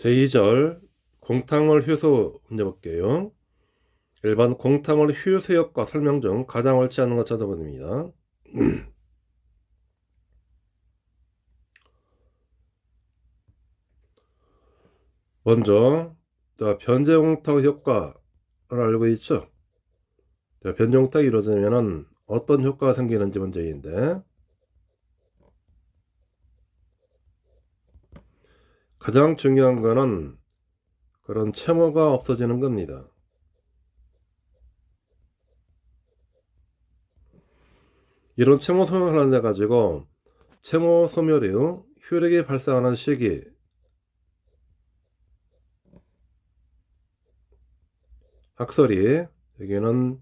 제2절 공탕물 효소 문제 볼게요. 일반 공탕물 효소 효과 설명 중 가장 옳지 않은 것 찾아봅니다. 먼저 변제공탁 효과를 알고 있죠. 변제공탁이 이루어지면 어떤 효과가 생기는지 문제인데, 가장 중요한 거는 그런 채모가 없어지는 겁니다. 이런 채모 소멸을 하는 데 가지고 채모 소멸이 효력이 발생하는 시기, 학설이 여기는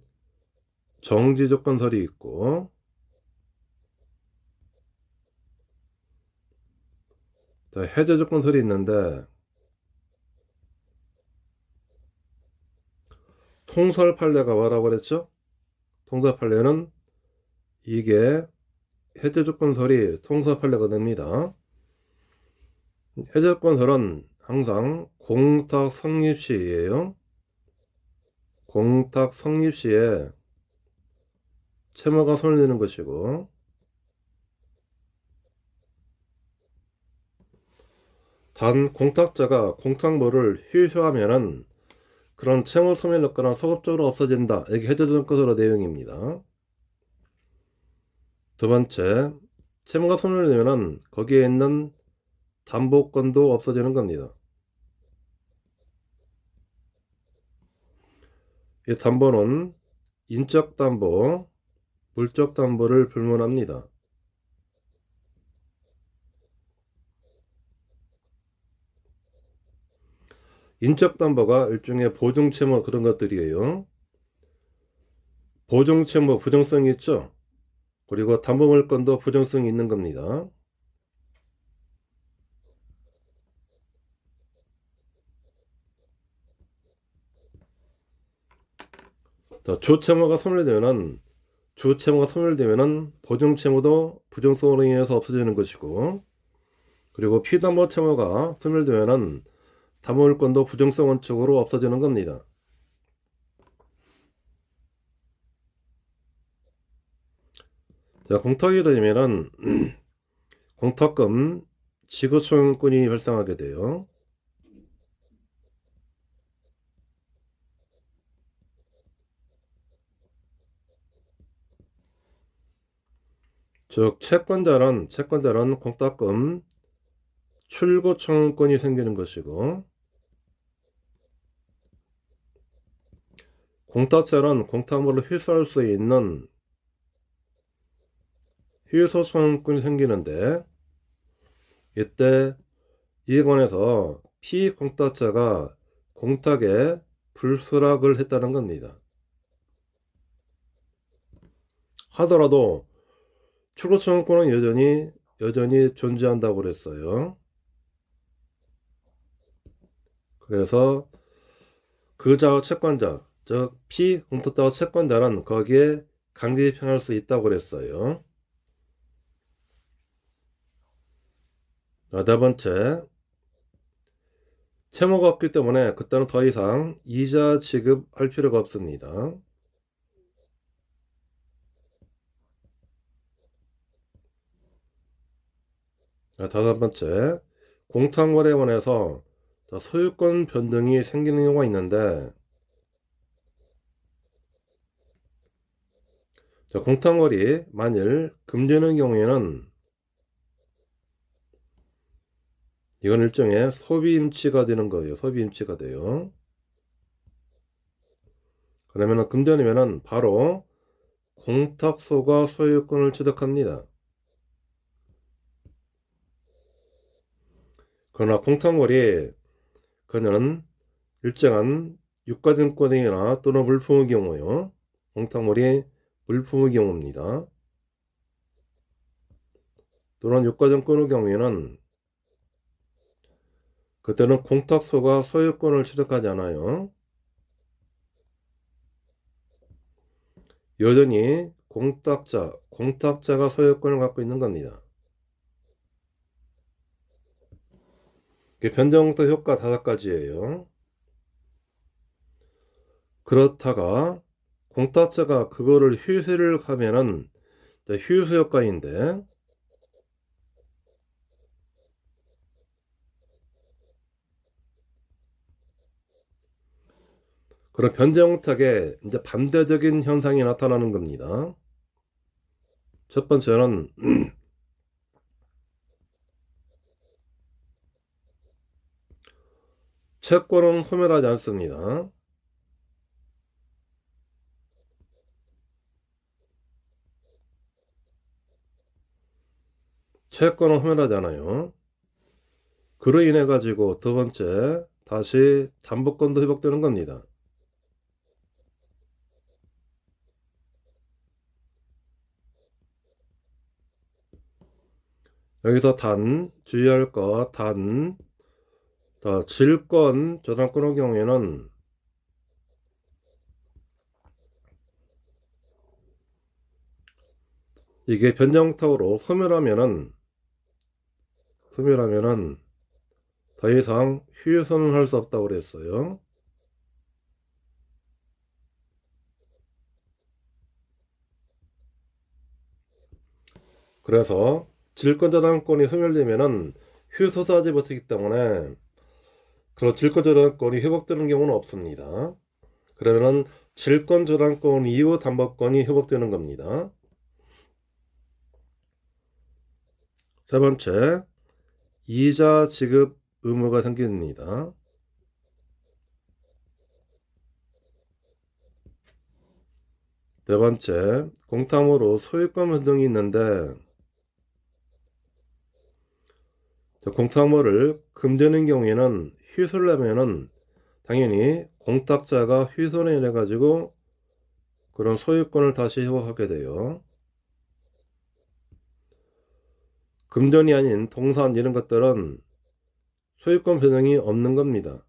정지 조건설이 있고, 해제 조건설이 있는데, 통설 판례가 뭐라고 그랬죠? 통설 판례는 이게 해제 조건설이 통설 판례가 됩니다. 해제 조건설은 항상 공탁 성립 시에요. 공탁 성립 시에 채무가 소멸되는 것이고, 단 공탁자가 공탁물을 휴소하면은 그런 채무 소멸 효과는 소급적으로 없어진다. 이게 해제 조건설의 내용입니다. 두 번째, 채무가 소멸되면은 거기에 있는 담보권도 없어지는 겁니다. 이 담보는 인적 담보, 물적 담보를 불문합니다. 인적 담보가 일종의 보증 채무 그런 것들이에요. 보증 채무 부정성이 있죠. 그리고 담보 물건도 부정성이 있는 겁니다. 주채무가 소멸되면은 보증 채무도 부정성으로 인해서 없어지는 것이고, 그리고 피담보 채무가 소멸되면은 담보 물건도 부정성 원칙으로 없어지는 겁니다. 공탁이 되면은 공탁금 지급소용권이 발생하게 돼요. 즉 채권자는 공탁금 출고청구권이 생기는 것이고, 공탁자는 공탁물을 회수할 수 있는 회수청구권이 생기는데, 이때 이에 관해서 피공탁자가 공탁에 불수락을 했다는 겁니다. 하더라도 출고청구권은 여전히 존재한다고 그랬어요. 그래서 그자와 채권자, 즉 피공탁자와 채권자는 거기에 강제 입행할 수 있다고 그랬어요. 네 번째, 채무가 없기 때문에 그때는 더 이상 이자 지급할 필요가 없습니다. 다섯 번째, 공탁거래원에서 소유권 변동이 생기는 경우가 있는데, 공탁거래 만일 금지는 경우에는 이건 일종의 소비임치가 되는 거예요. 소비임치가 돼요. 그러면은 금전이면은 바로 공탁소가 소유권을 취득합니다. 그러나 공탁물이 그는 일정한 유가증권이나 또는 물품의 경우요. 공탁물이 물품의 경우입니다. 또는 유가증권의 경우에는 그때는 공탁소가 소유권을 취득하지 않아요. 여전히 공탁자가 소유권을 갖고 있는 겁니다. 이게 변정타 효과 5가지예요. 그렇다가 공탁자가 그거를 휴수를 하면은 휴수 효과인데, 그런 변정탁에 이제 반대적인 현상이 나타나는 겁니다. 첫 번째는 채권은 소멸하지 않습니다. 채권은 소멸하지 않아요. 그로 인해 가지고 두 번째, 다시 담보권도 회복되는 겁니다. 여기서 주의할 거, 질권, 저당권의 경우에는 이게 변정탁으로 소멸하면은 더 이상 휴선을 할 수 없다고 그랬어요. 그래서 질권저당권이 소멸되면은 휴소하지 못하기 때문에 그런 질권저당권이 회복되는 경우는 없습니다. 그러면은 질권저당권 이후 담보권이 회복되는 겁니다. 세 번째, 이자 지급 의무가 생깁니다. 네 번째, 공탁으로 소유권 변동이 있는데 공탁물을 금지하는 경우에는 휴소를 하면은 당연히 공탁자가 휴손에 인해 가지고 그런 소유권을 다시 회복하게 돼요. 금전이 아닌 동산 이런 것들은 소유권 변형이 없는 겁니다.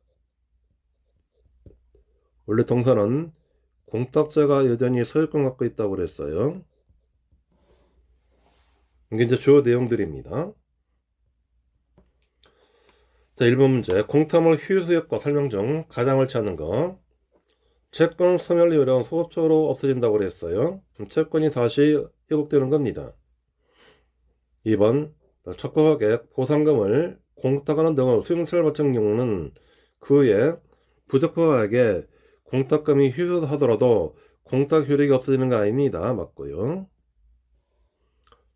원래 동산은 공탁자가 여전히 소유권 갖고 있다고 그랬어요. 이게 이제 주요 내용들입니다. 자, 1번 문제. 공탁물 휴소 효과 설명 중 가장을 찾는 거. 채권 소멸 요령 소급적으로 없어진다고 그랬어요. 채권이 다시 회복되는 겁니다. 2번 척박하게 보상금을 공탁하는 등으로 수용차를 바친 경우는 그 후에 부적법하게 공탁금이 휴소하더라도 공탁 효력이 없어지는 거 아닙니다. 맞고요.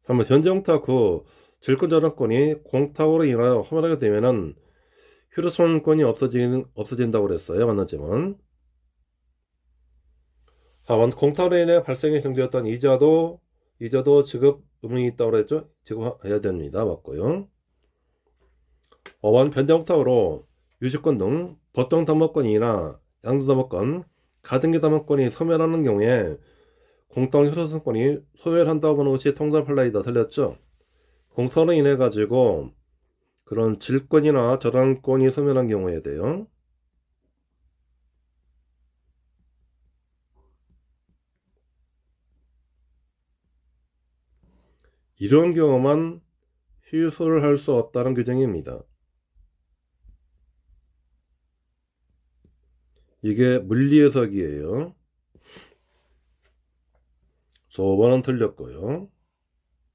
3번 현정탁 후 질권저당권이 공탁으로 인하여 허물하게 되면은 휴대소유권이 없어진다고 그랬어요. 맞나지만 4번 공탁으로 인해 발생해 정지했던 이자도 지급 의무이 있다고 그랬죠. 지급해야 됩니다. 맞고요. 5번 변정탁으로 유지권 등 법정담보권이나 양도담보권, 가등기담보권이 소멸하는 경우에 공탁효소성권이 소멸한다고 보는 것이 통상 판례이다. 틀렸죠? 공탁으로 인해 가지고 그런 질권이나 저당권이 소멸한 경우에 돼요. 이런 경우만 휴소를 할 수 없다는 규정입니다. 이게 물리해석이에요. 5번은 틀렸고요.